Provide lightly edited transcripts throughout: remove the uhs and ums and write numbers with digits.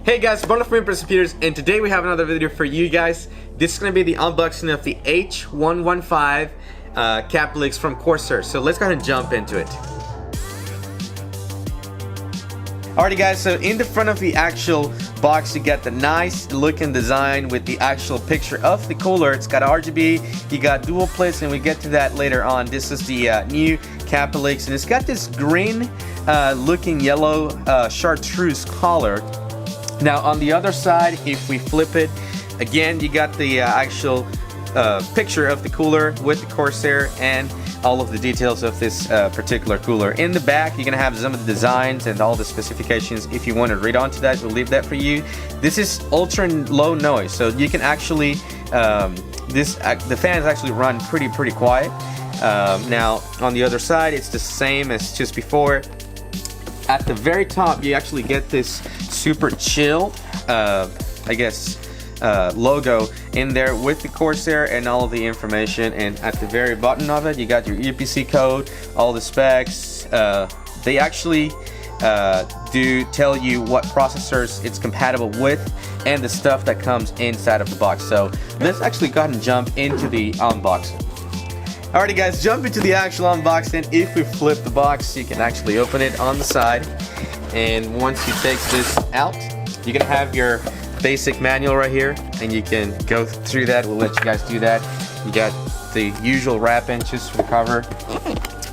Hey guys, Barlow from Impressive Computers, and today we have another video for you guys. This is going to be the unboxing of the H115i Capellix from Corsair. So let's go ahead and jump into it. Alrighty guys, so in the front of the actual box you get the nice looking design with the actual picture of the cooler. It's got RGB, you got dual plates, and we get to that later on. This is the new Capellix, and it's got this green looking yellow chartreuse color. Now on the other side, if we flip it, again you got the actual picture of the cooler with the Corsair and all of the details of this particular cooler. In the back you're gonna have some of the designs and all the specifications. If you want to read onto that, we'll leave that for you. This is ultra low noise, so you can actually the fans actually run pretty quiet. Now on the other side it's the same as just before. At the very top you actually get this super chill logo in there with the Corsair and all of the information, and at the very bottom of it you got your EPC code, all the specs. They actually do tell you what processors it's compatible with and the stuff that comes inside of the box. So let's actually go ahead and jump into the unboxing. Alrighty guys, jump into the actual unboxing. If we flip the box, you can actually open it on the side, and once you take this out, you're gonna have your basic manual right here, and you can go through that. We'll let you guys do that. You got the usual wrap inches for the cover,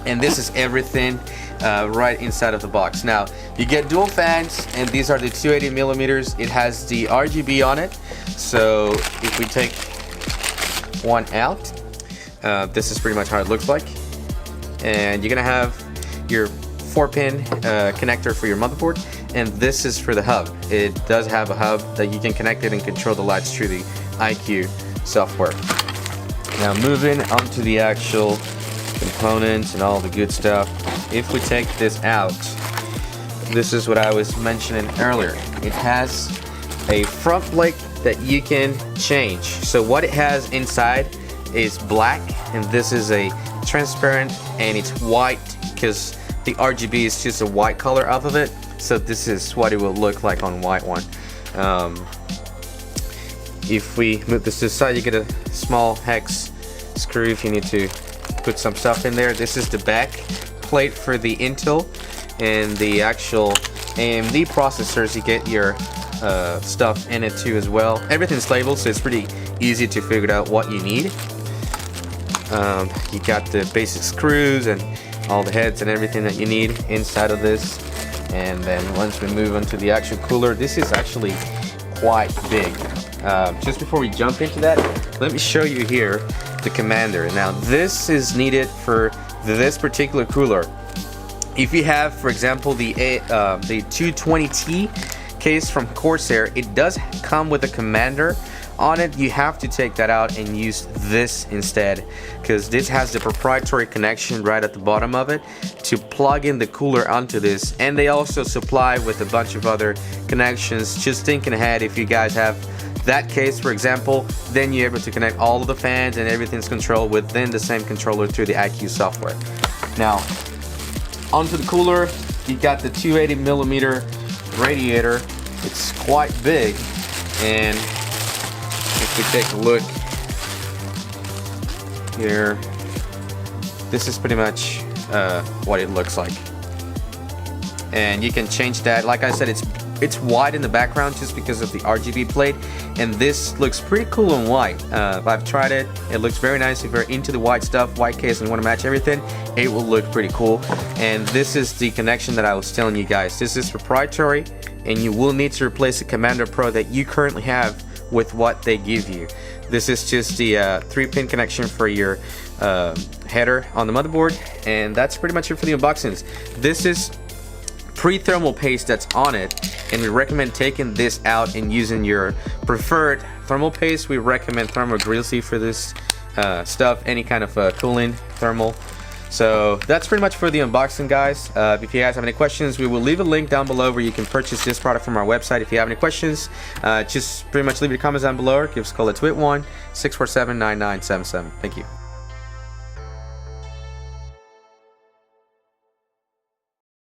and this is everything right inside of the box. Now you get dual fans, and these are the 280 millimeters. It has the RGB on it, so if we take one out, this is pretty much how it looks like. And you're gonna have your 4-pin connector for your motherboard, and this is for the hub. It does have a hub that you can connect it and control the lights through the iCue software. Now moving on to the actual components and all the good stuff. If we take this out, this is what I was mentioning earlier. It has a front plate that you can change. So what it has inside is black, and this is a transparent, and it's white because the RGB is just a white color off of it. So this is what it will look like on white one. If we move this to the side, you get a small hex screw if you need to put some stuff in there. This is the back plate for the Intel and the actual AMD processors. You get your stuff in it too as well. Everything's labeled, so it's pretty easy to figure out what you need. You got the basic screws and all the heads and everything that you need inside of this. And then once we move on to the actual cooler, this is actually quite big. Just before we jump into that, let me show you here the commander. Now this is needed for this particular cooler. If you have, for example, the 220T case from Corsair, it does come with a commander on it. You have to take that out and use this instead, because this has the proprietary connection right at the bottom of it to plug in the cooler onto this, and they also supply with a bunch of other connections. Just thinking ahead, if you guys have that case, for example, then you're able to connect all of the fans and everything's controlled within the same controller through the iCue software. Now onto the cooler, you got the 280 millimeter radiator. It's quite big, and if we take a look here, this is pretty much what it looks like. And you can change that. Like I said, it's white in the background just because of the RGB plate, and this looks pretty cool in white. I've tried it. It looks very nice. If you're into the white stuff, white case, and want to match everything, it will look pretty cool. And this is the connection that I was telling you guys. This is proprietary, and you will need to replace the Commander Pro that you currently have with what they give you. This is just the 3-pin connection for your header on the motherboard, and that's pretty much it for the unboxings. This is pre-thermal paste that's on it, and we recommend taking this out and using your preferred thermal paste. We recommend Thermal Grizzly for this stuff, any kind of cooling thermal. So that's pretty much for the unboxing, guys. If you guys have any questions, we will leave a link down below where you can purchase this product from our website. If you have any questions, just pretty much leave your comments down below, or give us a call at 281-647-9977. Thank you.